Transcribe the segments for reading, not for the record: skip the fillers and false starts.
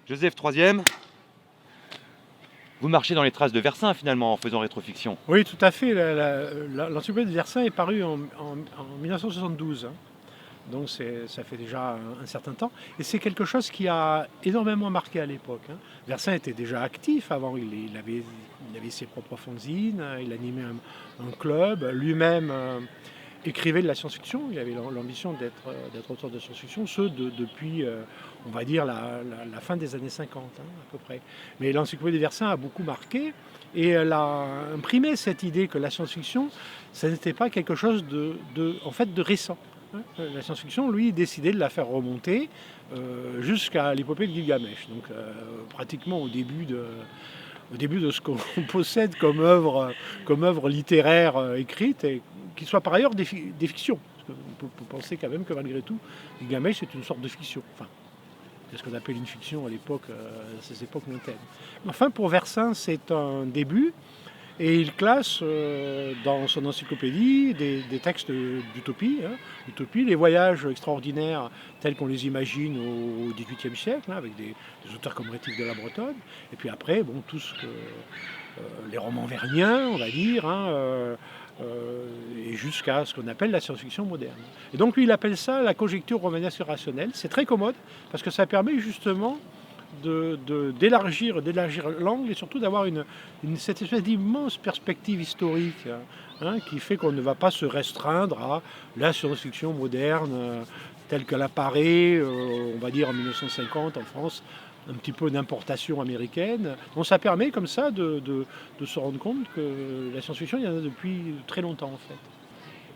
Joseph troisième, vous marchez dans les traces de Versin finalement en faisant rétrofiction. Oui, tout à fait. L'encyclopédie de Versin est parue en 1972. Donc ça fait déjà un certain temps. Et c'est quelque chose qui a énormément marqué à l'époque. Versin était déjà actif avant. Il avait ses propres fanzines, il animait un club. Lui-même écrivait de la science-fiction. Il avait l'ambition d'être auteur de science-fiction, depuis, on va dire, la fin des années 50, à peu près. Mais l'encyclopédie de Versin a beaucoup marqué. Et elle a imprimé cette idée que la science-fiction, ça n'était pas quelque chose en fait, de récent. La science-fiction, lui, décidait de la faire remonter jusqu'à l'épopée de Gilgamesh. Donc pratiquement au début de ce qu'on possède comme œuvre littéraire écrite, et qui soit par ailleurs des fictions. Parce qu'on peut penser quand même que malgré tout, Gilgamesh est une sorte de fiction. Enfin, c'est ce qu'on appelle une fiction à l'époque, à ces époques lointaines. Enfin, pour Versin, c'est un début. Et il classe dans son encyclopédie des textes d'utopie, les voyages extraordinaires tels qu'on les imagine au XVIIIe siècle, avec des auteurs comme Rétif de la Bretonne. Et puis après, tout ce que les romans verniens, on va dire, et jusqu'à ce qu'on appelle la science-fiction moderne. Et donc lui, il appelle ça la conjecture romanesque rationnelle. C'est très commode parce que ça permet justement d'élargir l'angle et surtout d'avoir cette espèce d'immense perspective historique qui fait qu'on ne va pas se restreindre à la science-fiction moderne telle qu'elle apparaît, on va dire en 1950 en France, un petit peu d'importation américaine. Donc ça permet comme ça de se rendre compte que la science-fiction, il y en a depuis très longtemps en fait.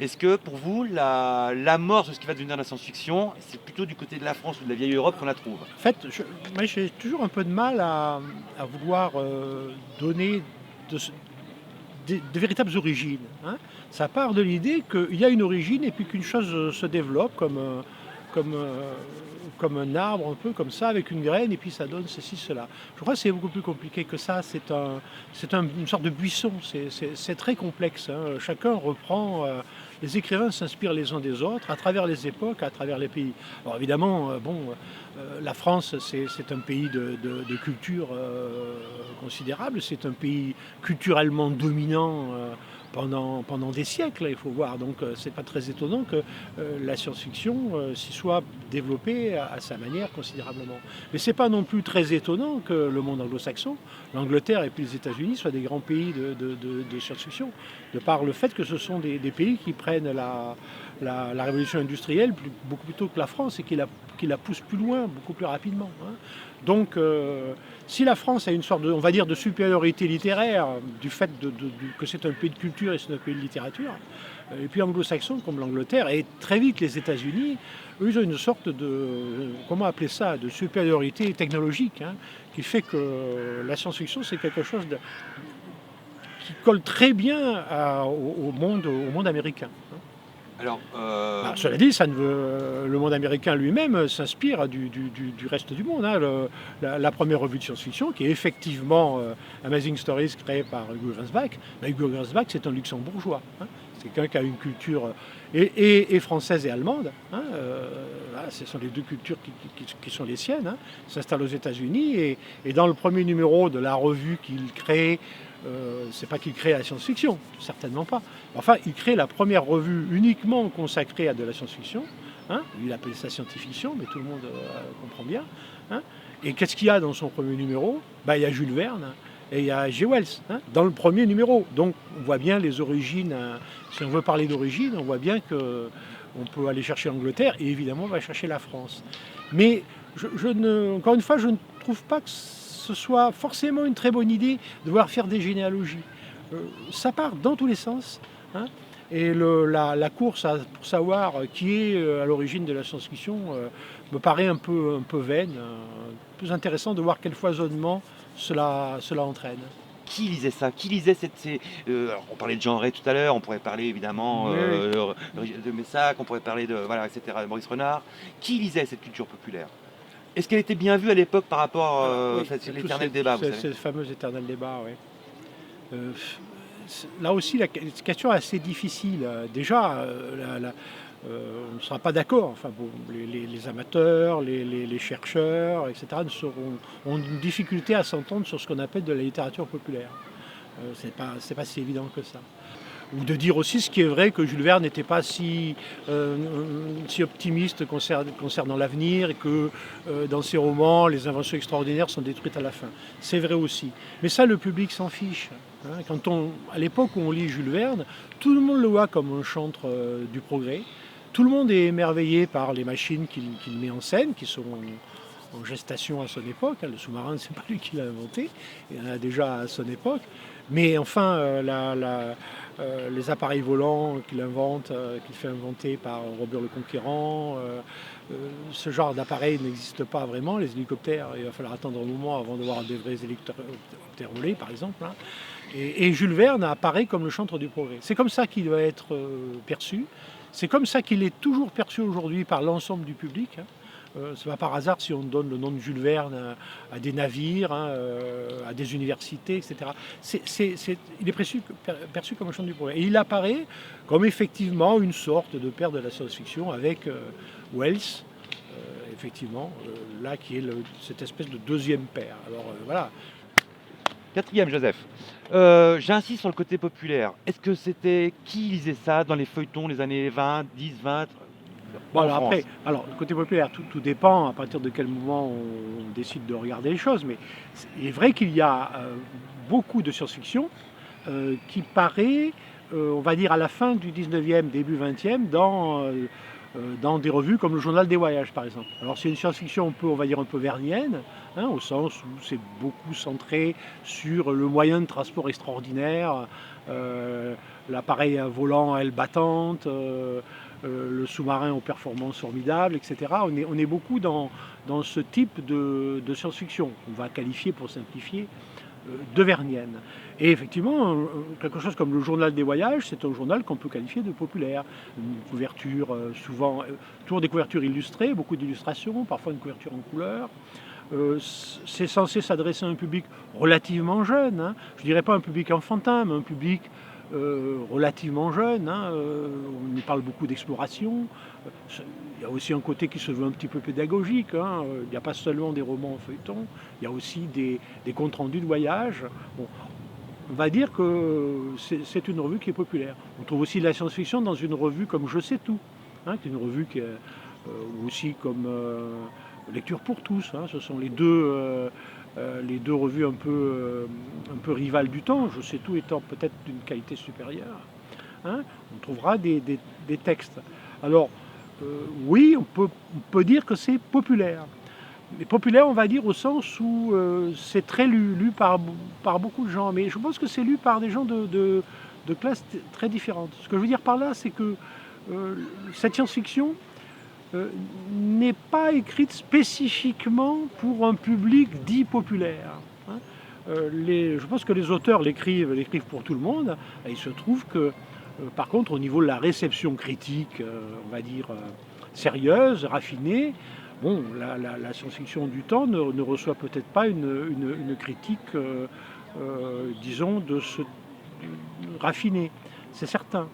Est-ce que pour vous, l'amorce de ce qui va devenir la science-fiction, c'est plutôt du côté de la France ou de la vieille Europe qu'on la trouve? En fait, moi j'ai toujours un peu de mal à vouloir donner de véritables origines. Ça part de l'idée qu'il y a une origine et puis qu'une chose se développe comme, euh, comme un arbre, un peu comme ça, avec une graine, et puis ça donne ceci, cela. Je crois que c'est beaucoup plus compliqué que ça. Une sorte de buisson. C'est très complexe. Chacun reprend. Les écrivains s'inspirent les uns des autres à travers les époques, à travers les pays. Alors évidemment, la France, c'est un pays de culture considérable. C'est un pays culturellement dominant pendant des siècles, il faut voir. Donc c'est pas très étonnant que la science-fiction s'y soit développée à sa manière considérablement. Mais c'est pas non plus très étonnant que le monde anglo-saxon, l'Angleterre et puis les États-Unis soient des grands pays de science-fiction, de par le fait que ce sont des pays qui prennent la révolution industrielle beaucoup plus tôt que la France et qui la poussent plus loin, beaucoup plus rapidement. Donc si la France a une sorte on va dire, de supériorité littéraire du fait que c'est un pays de culture et c'est un pays de littérature, et puis anglo-saxon comme l'Angleterre, et très vite les États-Unis, eux, ils ont une sorte comment appeler ça, de supériorité technologique, qui fait que la science-fiction, c'est quelque chose qui colle très bien au monde américain. Alors, Cela dit, le monde américain lui-même s'inspire du reste du monde. La première revue de science-fiction, qui est effectivement Amazing Stories, créée par Hugo Gernsback, Hugo Gernsback, c'est un luxembourgeois. C'est quelqu'un qui a une culture et française et allemande. Ce sont les deux cultures qui sont les siennes. Il s'installe aux États-Unis et dans le premier numéro de la revue qu'il crée, c'est pas qu'il crée la science-fiction, certainement pas. Enfin, il crée la première revue uniquement consacrée à de la science-fiction. Il appelle ça scientifiction, mais tout le monde comprend bien. Et qu'est-ce qu'il y a dans son premier numéro? Il y a Jules Verne et il y a H.G. Wells dans le premier numéro. Donc on voit bien les origines. Si on veut parler d'origine, on voit bien qu'on peut aller chercher l'Angleterre et évidemment on va chercher la France. Mais encore une fois, je ne trouve pas que ce soit forcément une très bonne idée de vouloir faire des généalogies. Ça part dans tous les sens. Et la course pour savoir qui est à l'origine de la science-fiction me paraît un peu vaine. Plus intéressant de voir quel foisonnement cela entraîne. qui lisait ça? Qui lisait alors, on parlait de Jean Rey tout à l'heure, on pourrait parler évidemment de Messac, on pourrait parler etc., de Maurice Renard. Qui lisait cette culture populaire? Est-ce qu'elle était bien vue à l'époque par rapport à l'éternel débat, vous savez? C'est le fameux éternel débat, oui. Là aussi, la question est assez difficile. Déjà, On ne sera pas d'accord. Enfin, bon, les amateurs, les chercheurs, etc. ont une difficulté à s'entendre sur ce qu'on appelle de la littérature populaire. C'est pas si évident que ça. Ou de dire aussi ce qui est vrai, que Jules Verne n'était pas si optimiste concernant l'avenir et que dans ses romans, les inventions extraordinaires sont détruites à la fin. C'est vrai aussi. Mais ça, le public s'en fiche. Hein. À l'époque où on lit Jules Verne, tout le monde le voit comme un chantre du progrès. Tout le monde est émerveillé par les machines qu'il met en scène, qui sont en gestation à son époque. Le sous-marin, c'est pas lui qui l'a inventé, il y en a déjà à son époque. Mais enfin, les appareils volants qu'il invente, qu'il fait inventer par Robert le Conquérant, ce genre d'appareil n'existe pas vraiment. Les hélicoptères, il va falloir attendre un moment avant de voir des vrais hélicoptères volés, par exemple. Hein. Et Jules Verne apparaît comme le chantre du progrès. C'est comme ça qu'il doit être perçu. C'est comme ça qu'il est toujours perçu aujourd'hui par l'ensemble du public. Hein. C'est pas par hasard si on donne le nom de Jules Verne à des navires, hein, à des universités, etc. Il est perçu comme un chantre du progrès. Et il apparaît comme effectivement une sorte de père de la science-fiction avec Wells, effectivement, là qui est cette espèce de deuxième père. Alors voilà. Quatrième, Joseph. J'insiste sur le côté populaire. Est-ce que c'était qui lisait ça dans les feuilletons les années 20, 10, 20 Bon, en alors France? après, le côté populaire, tout dépend à partir de quel moment on décide de regarder les choses, mais il est vrai qu'il y a beaucoup de science-fiction qui paraît, on va dire, à la fin du 19e, début 20e, dans des revues comme le Journal des Voyages, par exemple. Alors c'est une science-fiction on va dire, un peu vernienne, hein, au sens où c'est beaucoup centré sur le moyen de transport extraordinaire, l'appareil volant à aile battante, le sous-marin aux performances formidables, etc. On est beaucoup dans ce type de science-fiction. On va qualifier, pour simplifier, de vernienne. Et effectivement, quelque chose comme le Journal des Voyages, c'est un journal qu'on peut qualifier de populaire. Une couverture, souvent, toujours des couvertures illustrées, beaucoup d'illustrations, parfois une couverture en couleur. C'est censé s'adresser à un public relativement jeune, hein. Je ne dirais pas un public enfantin, mais un public relativement jeune. Hein. On y parle beaucoup d'exploration. Il y a aussi un côté qui se veut un petit peu pédagogique. Hein. Il n'y a pas seulement des romans en feuilleton, il y a aussi des comptes rendus de voyage. Bon, on va dire que c'est une revue qui est populaire. On trouve aussi de la science-fiction dans une revue comme Je sais tout, hein, qui est une revue qui est aussi comme Lecture pour tous. Hein. Ce sont les deux revues un peu rivales du temps, Je sais tout étant peut-être d'une qualité supérieure. Hein. On trouvera des textes. Alors, oui, on peut dire que c'est populaire. Mais populaire, on va dire au sens où c'est très lu par beaucoup de gens. Mais je pense que c'est lu par des gens de classes très différentes. Ce que je veux dire par là, c'est que cette science-fiction n'est pas écrite spécifiquement pour un public dit populaire. Hein. Je pense que les auteurs l'écrivent pour tout le monde. Et il se trouve que, par contre, au niveau de la réception critique, on va dire sérieuse, raffinée, bon, la science-fiction du temps ne reçoit peut-être pas une critique, disons, raffinée. C'est certain.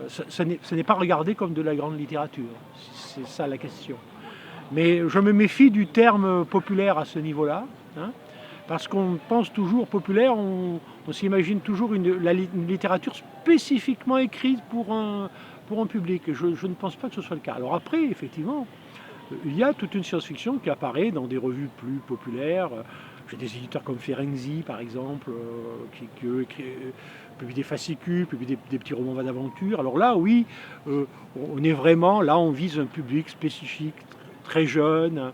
Ce n'est pas regardé comme de la grande littérature. C'est ça la question. Mais je me méfie du terme populaire à ce niveau-là, hein, parce qu'on pense toujours populaire, on s'imagine toujours une littérature spécifiquement écrite pour un public. Je ne pense pas que ce soit le cas. Alors après, effectivement, il y a toute une science-fiction qui apparaît dans des revues plus populaires. J'ai des éditeurs comme Ferenczi, par exemple, qui publient des fascicules, publient des petits romans d'aventure. Alors là, oui, on est vraiment, là, on vise un public spécifique, très jeune.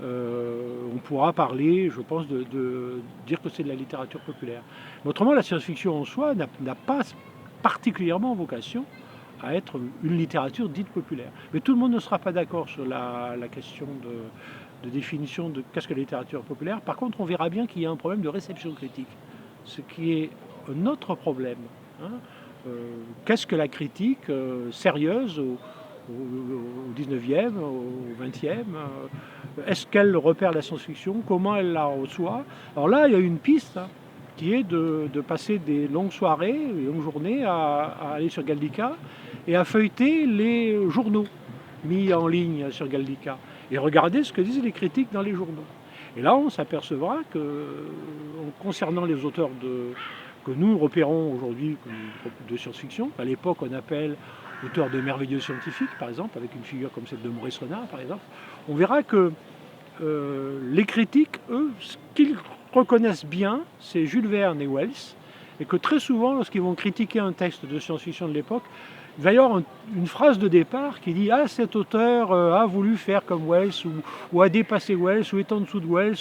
On pourra parler, je pense, de dire que c'est de la littérature populaire. Mais autrement, la science-fiction en soi n'a pas particulièrement vocation à être une littérature dite populaire. Mais tout le monde ne sera pas d'accord sur la question de définition de qu'est-ce que la littérature populaire. Par contre, on verra bien qu'il y a un problème de réception critique, ce qui est un autre problème. Hein. Qu'est-ce que la critique sérieuse au 19e, au 20e est-ce qu'elle repère la science-fiction? Comment elle la reçoit? Alors là, il y a une piste, hein, qui est de passer des longues soirées, des longues journées à aller sur Gallica et à feuilleter les journaux mis en ligne sur Gallica et regarder ce que disent les critiques dans les journaux. Et là, on s'apercevra que, concernant les auteurs que nous repérons aujourd'hui de science-fiction, à l'époque on appelle auteurs de merveilleux scientifiques, par exemple, avec une figure comme celle de Maurice Renard, par exemple, on verra que les critiques, eux, ce qu'ils reconnaissent bien, c'est Jules Verne et Wells, et que très souvent, lorsqu'ils vont critiquer un texte de science-fiction de l'époque, il va y avoir une phrase de départ qui dit « Ah, cet auteur a voulu faire comme Wells, ou a dépassé Wells, ou est en dessous de Wells,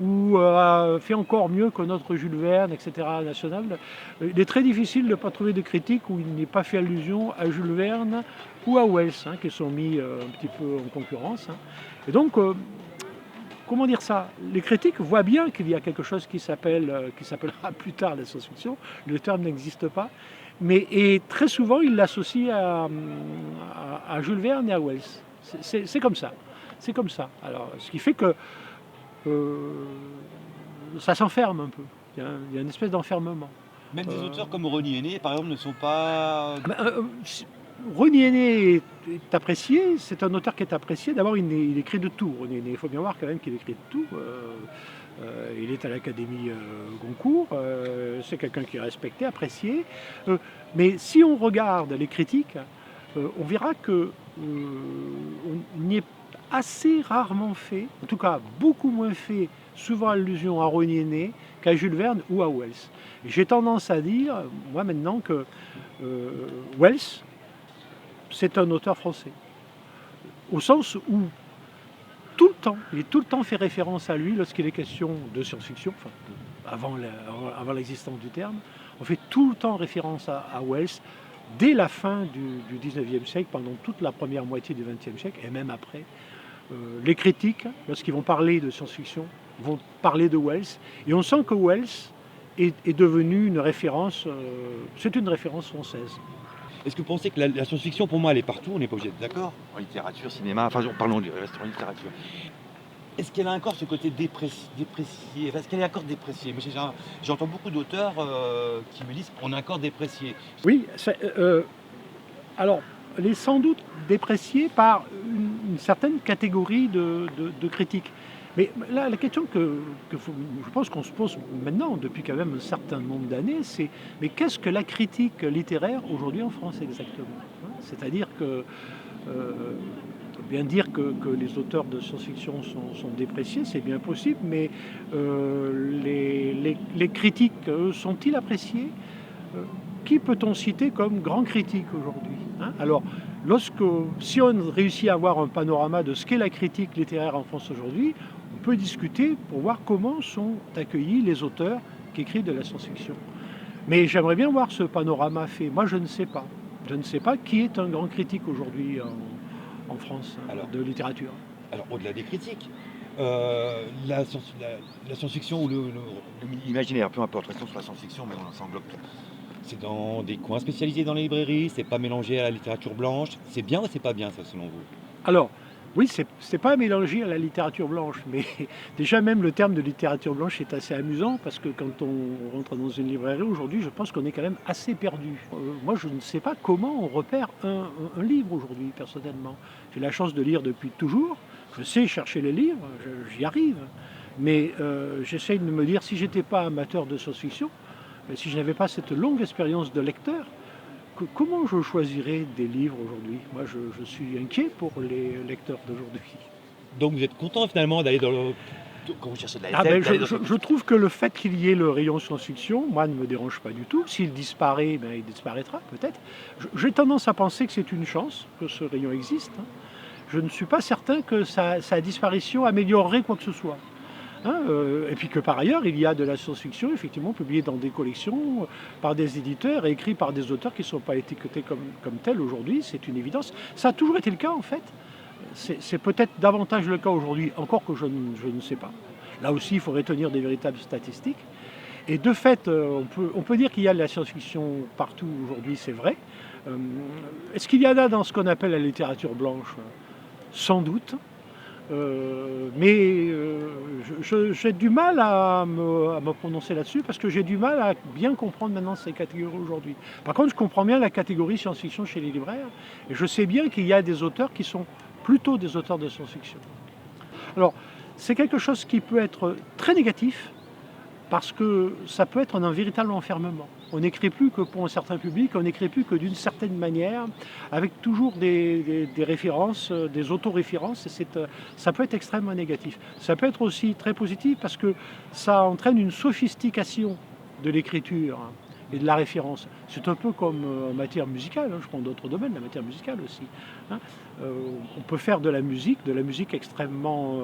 ou a fait encore mieux que notre Jules Verne, etc. national ». Il est très difficile de ne pas trouver de critiques où il n'est pas fait allusion à Jules Verne ou à Wells, hein, qui sont mis un petit peu en concurrence. Hein. Et donc, comment dire ça? Les critiques voient bien qu'il y a quelque chose qui s'appellera plus tard la science-fiction. Le terme n'existe pas. Et très souvent, ils l'associent à Jules Verne et à Wells. C'est comme ça. C'est comme ça. Alors, ce qui fait que ça s'enferme un peu. Il y a une espèce d'enfermement. Même des auteurs comme René Henné, par exemple, ne sont pas... René Henné est apprécié, c'est un auteur qui est apprécié. D'abord, il écrit de tout, René Henné. Il faut bien voir quand même qu'il écrit de tout. Il est à l'Académie Goncourt, c'est quelqu'un qui est respecté, apprécié. Mais si on regarde les critiques, on verra que on y est assez rarement fait, en tout cas beaucoup moins fait, souvent allusion à René Henné qu'à Jules Verne ou à Wells. Et j'ai tendance à dire, moi maintenant, que Wells, c'est un auteur français. Au sens où il est tout le temps fait référence à lui lorsqu'il est question de science-fiction, enfin, avant l'existence du terme. On fait tout le temps référence à Wells dès la fin du 19e siècle, pendant toute la première moitié du 20e siècle, et même après. Les critiques, lorsqu'ils vont parler de science-fiction, vont parler de Wells. Et on sent que Wells est devenu une référence, c'est une référence française. Est-ce que vous pensez que la science-fiction, pour moi, elle est partout, on n'est pas obligé d'être d'accord? En littérature, cinéma, enfin, parlons du reste en littérature. Est-ce qu'elle a encore ce côté déprécié? Est-ce qu'elle est encore dépréciée? Moi, j'entends beaucoup d'auteurs qui me disent qu'on est encore déprécié. Oui, alors, elle est sans doute dépréciée par une certaine catégorie de critiques. Mais là, la question que je pense qu'on se pose maintenant, depuis quand même un certain nombre d'années, c'est mais qu'est-ce que la critique littéraire aujourd'hui en France exactement? C'est-à-dire que bien dire que les auteurs de science-fiction sont dépréciés, c'est bien possible, mais les critiques, sont-ils appréciés? Qui peut-on citer comme grand critique aujourd'hui, hein? Alors, si on réussit à avoir un panorama de ce qu'est la critique littéraire en France aujourd'hui, on peut discuter pour voir comment sont accueillis les auteurs qui écrivent de la science-fiction. Mais j'aimerais bien voir ce panorama fait. Moi, je ne sais pas. Je ne sais pas qui est un grand critique aujourd'hui en France, de littérature. Alors, au-delà des critiques, la science-fiction ou l'imaginaire, peu importe, restons sur la science-fiction, mais on s'englobe tout. C'est dans des coins spécialisés dans les librairies, c'est pas mélangé à la littérature blanche. C'est bien ou c'est pas bien, ça, selon vous? Alors, oui, c'est pas mélangé à la littérature blanche, mais déjà même le terme de littérature blanche est assez amusant parce que quand on rentre dans une librairie aujourd'hui, je pense qu'on est quand même assez perdu. Moi, je ne sais pas comment on repère un livre aujourd'hui, personnellement. J'ai la chance de lire depuis toujours, je sais chercher les livres, j'y arrive, mais j'essaye de me dire, si j'étais pas amateur de science-fiction, si je n'avais pas cette longue expérience de lecteur, comment je choisirais des livres aujourd'hui? Moi, je suis inquiet pour les lecteurs d'aujourd'hui. Donc vous êtes content finalement d'aller dans le... Quand vous cherchez de la SF, je trouve que le fait qu'il y ait le rayon science-fiction, moi, ne me dérange pas du tout. S'il disparaît, il disparaîtra peut-être. J'ai tendance à penser que c'est une chance que ce rayon existe. Hein. Je ne suis pas certain que sa disparition améliorerait quoi que ce soit. Hein, et puis que par ailleurs, il y a de la science-fiction, effectivement, publiée dans des collections, par des éditeurs et écrits par des auteurs qui ne sont pas étiquetés comme tels aujourd'hui, c'est une évidence. Ça a toujours été le cas, en fait. C'est peut-être davantage le cas aujourd'hui, encore que je ne sais pas. Là aussi, il faudrait tenir des véritables statistiques. Et de fait, on peut dire qu'il y a de la science-fiction partout aujourd'hui, c'est vrai. Est-ce qu'il y en a dans ce qu'on appelle la littérature blanche? Sans doute. J'ai du mal à me prononcer là-dessus parce que j'ai du mal à bien comprendre maintenant ces catégories aujourd'hui. Par contre, je comprends bien la catégorie science-fiction chez les libraires et je sais bien qu'il y a des auteurs qui sont plutôt des auteurs de science-fiction. Alors, c'est quelque chose qui peut être très négatif parce que ça peut être un véritable enfermement. On n'écrit plus que pour un certain public, on n'écrit plus que d'une certaine manière, avec toujours des références, des autoréférences, et ça peut être extrêmement négatif. Ça peut être aussi très positif parce que ça entraîne une sophistication de l'écriture et de la référence. C'est un peu comme en matière musicale, je prends d'autres domaines, la matière musicale aussi. Hein. On peut faire de la musique extrêmement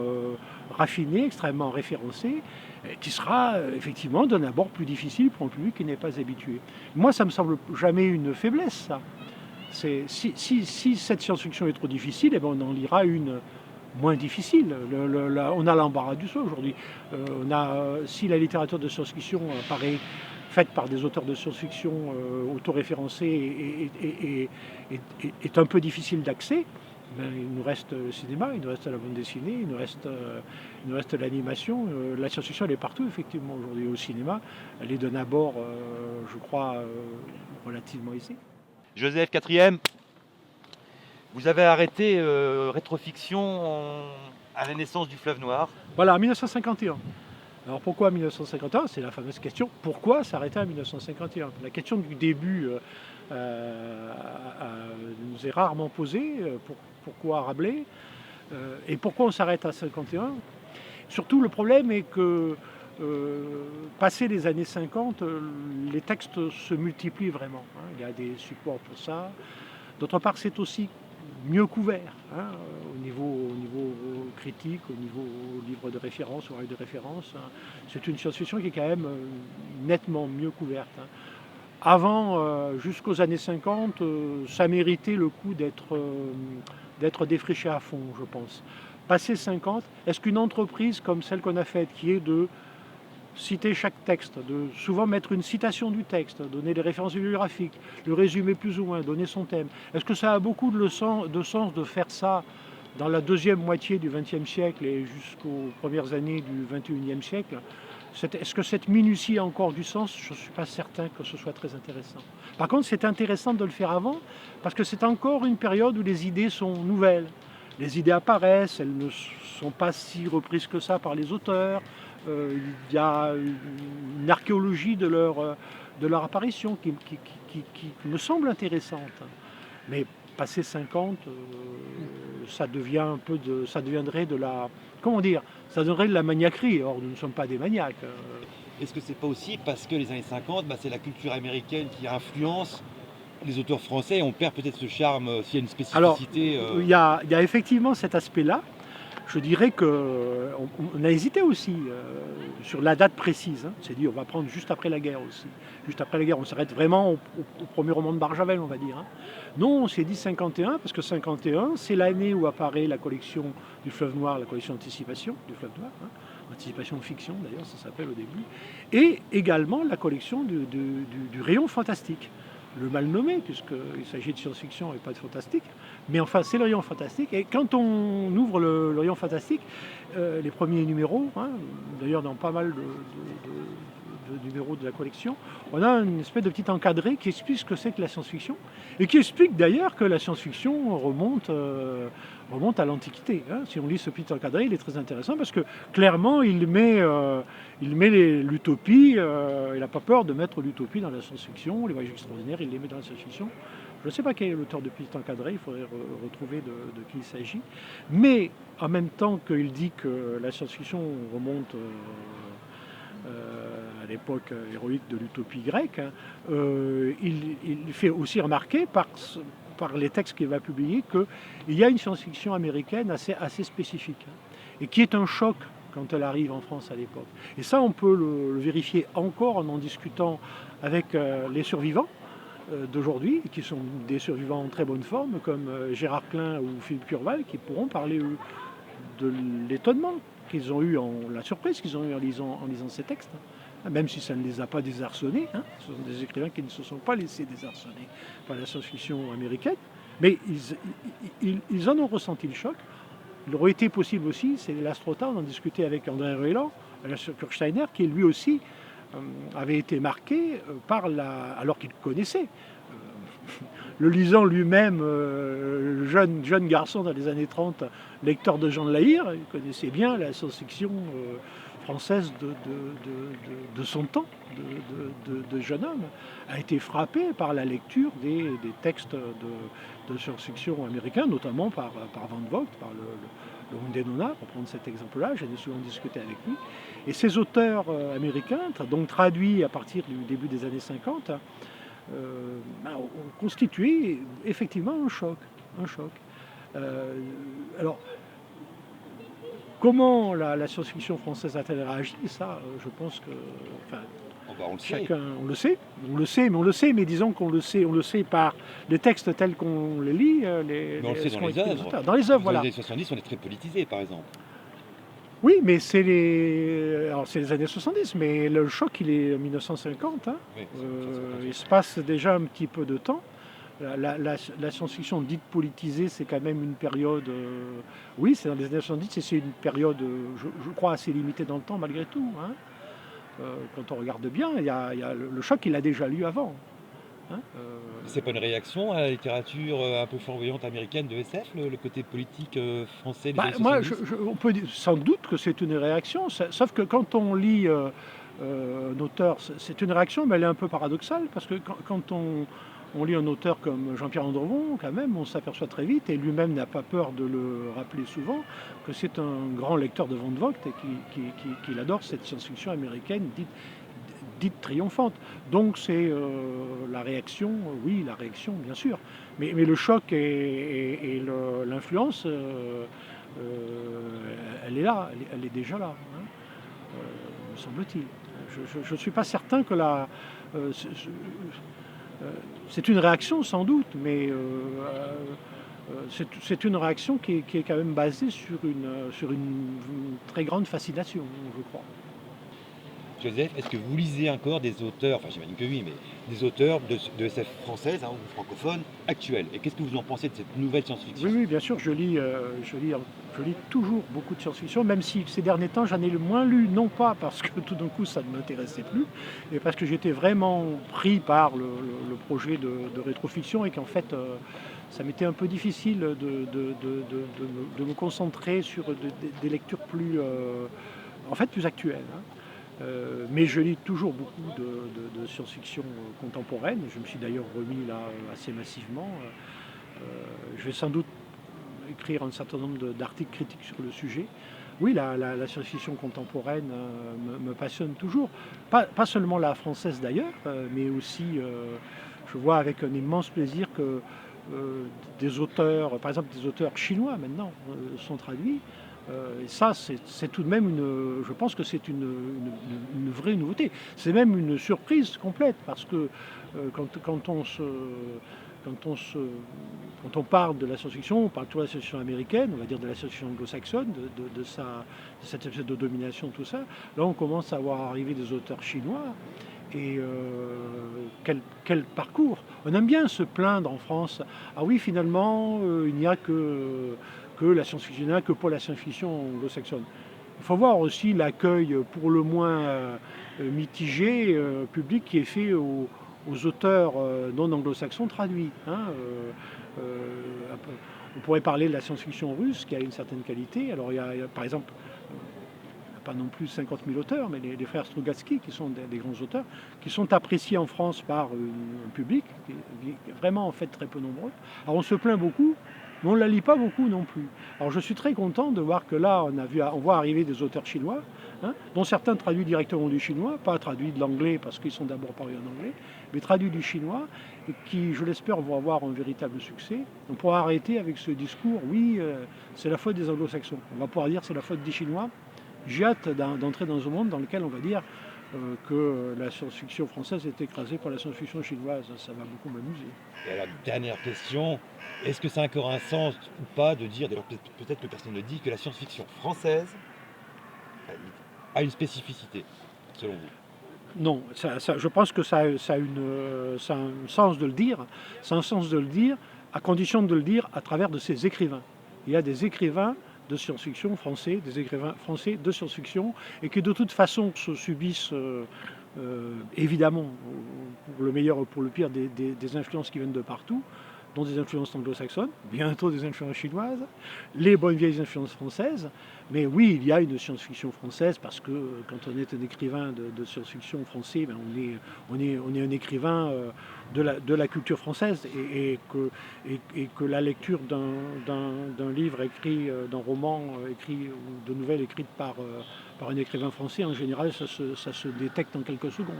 raffinée, extrêmement référencée, qui sera effectivement d'un abord plus difficile pour un public qui n'est pas habitué. Moi, ça me semble jamais une faiblesse, ça. Si cette science-fiction est trop difficile, eh ben on en lira une moins difficile. On a l'embarras du choix aujourd'hui. Si la littérature de science-fiction apparaît faite par des auteurs de science-fiction autoréférencés et est un peu difficile d'accès, ben, il nous reste le cinéma, il nous reste la bande dessinée, il nous reste l'animation. La science-fiction, elle est partout, effectivement, aujourd'hui au cinéma. Elle est d'un abord, je crois, relativement aisée. Joseph, quatrième, vous avez arrêté Rétrofiction à la naissance du Fleuve Noir. Voilà, en 1951. Alors pourquoi 1951? C'est la fameuse question, pourquoi s'arrêter en 1951? La question du début nous est rarement posée. Pourquoi Rabelais? Et pourquoi on s'arrête à 51? Surtout, le problème est que, passé les années 50, les textes se multiplient vraiment. Il y a des supports pour ça. D'autre part, c'est aussi mieux couvert au niveau critique, au niveau livre de référence, oreille de référence. C'est une science-fiction qui est quand même nettement mieux couverte. Avant, jusqu'aux années 50, ça méritait le coup d'être défriché à fond, je pense. Passé 50, est-ce qu'une entreprise comme celle qu'on a faite, qui est de citer chaque texte, de souvent mettre une citation du texte, donner les références bibliographiques, le résumer plus ou moins, donner son thème. Est-ce que ça a beaucoup de sens de faire ça dans la deuxième moitié du XXe siècle et jusqu'aux premières années du XXIe siècle? Est-ce que cette minutie a encore du sens? Je ne suis pas certain que ce soit très intéressant. Par contre, c'est intéressant de le faire avant, parce que c'est encore une période où les idées sont nouvelles. Les idées apparaissent, elles ne sont pas si reprises que ça par les auteurs. Il y a une archéologie de leur apparition qui me semble intéressante. Mais passé 50, ça deviendrait de la... Comment dire? Ça donnerait de la maniaquerie. Or, nous ne sommes pas des maniaques. Est-ce que c'est pas aussi parce que les années 50, c'est la culture américaine qui influence les auteurs français et on perd peut-être ce charme s'il y a une spécificité? Alors, il y a effectivement cet aspect-là. Je dirais qu'on a hésité aussi sur la date précise. On s'est dit on va prendre juste après la guerre aussi. Juste après la guerre, on s'arrête vraiment au premier roman de Barjavel, on va dire. Non, on s'est dit 51, parce que 51, c'est l'année où apparaît la collection du Fleuve Noir, la collection Anticipation du Fleuve Noir. Anticipation fiction d'ailleurs, ça s'appelle au début. Et également la collection du rayon fantastique. Le mal nommé, puisqu'il s'agit de science-fiction et pas de fantastique. Mais enfin, c'est le rayon fantastique. Et quand on ouvre le rayon fantastique, les premiers numéros, d'ailleurs dans pas mal de numéros de la collection, on a une espèce de petit encadré qui explique ce que c'est que la science-fiction, et qui explique d'ailleurs que la science-fiction remonte à l'Antiquité. Si on lit ce petit encadré, il est très intéressant parce que clairement, il met l'utopie, il n'a pas peur de mettre l'utopie dans la science-fiction, les voyages extraordinaires, il les met dans la science-fiction. Je ne sais pas quel est l'auteur de Petit Encadré, il faudrait retrouver de qui il s'agit. Mais en même temps qu'il dit que la science-fiction remonte à l'époque héroïque de l'utopie grecque, il fait aussi remarquer par les textes qu'il va publier qu'il y a une science-fiction américaine assez spécifique et qui est un choc quand elle arrive en France à l'époque. Et ça, on peut le vérifier encore en discutant avec les survivants d'aujourd'hui, qui sont des survivants en très bonne forme, comme Gérard Klein ou Philippe Curval, qui pourront parler de l'étonnement qu'ils ont eu, la surprise qu'ils ont eu en lisant ces textes, même si ça ne les a pas désarçonnés. Ce sont des écrivains qui ne se sont pas laissés désarçonner par la science-fiction américaine, mais ils en ont ressenti le choc Il aurait été possible aussi, c'est hélas trop tard, d'en discuter avec André Roeland, Kurt Steiner, qui lui aussi avait été marqué alors qu'il connaissait. Le lisant lui-même, jeune garçon dans les années 30, lecteur de Jean de La Hire, il connaissait bien la science-fiction française de son temps, de jeune homme, a été frappé par la lecture des textes de science-fiction américains, notamment par Van Vogt, par le Hundenona, pour prendre cet exemple-là. J'en ai souvent discuté avec lui. Et ces auteurs américains, donc traduits à partir du début des années 50, ont constitué effectivement un choc. Alors, comment la science-fiction française a-t-elle réagi? Ça, je pense que On le chacun, on le sait, mais disons qu'on le sait par les textes tels qu'on les lit, Mais on le sait dans les œuvres. Dans les œuvres, Dans voilà. les années 70, on est très politisé, par exemple. Oui, mais c'est les années 70, mais le choc, il est en 1950. Hein. Oui, Il se passe déjà un petit peu de temps. La science-fiction dite politisée, c'est quand même une période... oui, c'est dans les années 70, et c'est une période, je crois, assez limitée dans le temps, malgré tout. Hein. Quand on regarde bien, il y a le choc, il a déjà lieu avant. Hein. C'est pas une réaction à la littérature un peu flamboyante américaine de SF, le côté politique français des années 70? On peut dire sans doute que c'est une réaction, sauf que quand on lit un auteur, c'est une réaction, mais elle est un peu paradoxale, parce que quand on lit un auteur comme Jean-Pierre Andrevon, quand même, on s'aperçoit très vite, et lui-même n'a pas peur de le rappeler souvent, que c'est un grand lecteur de Van Vogt et qu'il adore cette science-fiction américaine dite triomphante. Donc c'est la réaction, oui, la réaction, bien sûr. Mais le choc et l'influence, elle est là, elle est déjà là, hein, me semble-t-il. Je ne suis pas certain que c'est une réaction sans doute, mais c'est une réaction qui est quand même basée sur une très grande fascination, je crois. Joseph, est-ce que vous lisez encore des auteurs, enfin j'imagine que oui, mais des auteurs de SF française ou francophone actuels? Et qu'est-ce que vous en pensez de cette nouvelle science-fiction? Oui, bien sûr, je lis toujours beaucoup de science-fiction, même si ces derniers temps j'en ai le moins lu, non pas parce que tout d'un coup ça ne m'intéressait plus, mais parce que j'étais vraiment pris par le projet de rétrofiction et qu'en fait ça m'était un peu difficile de me concentrer sur des lectures plus actuelles. Hein. Mais je lis toujours beaucoup de science-fiction contemporaine. Je me suis d'ailleurs remis là assez massivement. Je vais sans doute écrire un certain nombre d'articles critiques sur le sujet. Oui, la science-fiction contemporaine me passionne toujours. Pas seulement la française d'ailleurs, mais aussi je vois avec un immense plaisir que des auteurs, par exemple des auteurs chinois maintenant, sont traduits. Et ça, c'est tout de même je pense que c'est une vraie nouveauté. C'est même une surprise complète parce que quand on parle de la science-fiction, on parle toujours de la science-fiction américaine, on va dire de la science-fiction anglo-saxonne, de cette espèce de domination, tout ça. Là, on commence à voir arriver des auteurs chinois. Et quel parcours! On aime bien se plaindre en France. Ah oui, finalement, il n'y a que la science-fiction, il n'y a que pour la science-fiction anglo-saxonne. Il faut voir aussi l'accueil pour le moins mitigé public qui est fait aux auteurs non anglo-saxons traduits. Hein. On pourrait parler de la science-fiction russe qui a une certaine qualité. Alors il y a par exemple, pas non plus 50 000 auteurs, mais les frères Strugatsky, qui sont des grands auteurs, qui sont appréciés en France par un public qui est vraiment en fait très peu nombreux. Alors on se plaint beaucoup, mais on ne la lit pas beaucoup non plus. Alors je suis très content de voir que là, on voit arriver des auteurs chinois, hein, dont certains traduits directement du chinois, pas traduits de l'anglais parce qu'ils sont d'abord parus en anglais, mais traduits du chinois, et qui, je l'espère, vont avoir un véritable succès. On pourra arrêter avec ce discours, oui, c'est la faute des anglo-saxons. On va pouvoir dire c'est la faute des Chinois. J'ai hâte d'entrer dans un monde dans lequel on va dire que la science-fiction française est écrasée par la science-fiction chinoise. Ça va beaucoup m'amuser. Et alors, dernière question, est-ce que ça a encore un sens ou pas de dire, d'ailleurs peut-être que personne ne le dit, que la science-fiction française a une spécificité, selon vous? Non, je pense que ça a un sens de le dire. C'est un sens de le dire, à condition de le dire à travers de ses écrivains. Il y a des écrivains de science-fiction français, des écrivains français de science-fiction, et qui de toute façon se subissent évidemment, pour le meilleur ou pour le pire, des influences qui viennent de partout, dont des influences anglo-saxonnes, bientôt des influences chinoises, les bonnes vieilles influences françaises. Mais oui, il y a une science-fiction française, parce que quand on est un écrivain de science-fiction français, ben on est un écrivain de la culture française, et que la lecture d'un livre écrit, d'un roman écrit, ou de nouvelles écrites par un écrivain français, en général, ça se détecte en quelques secondes.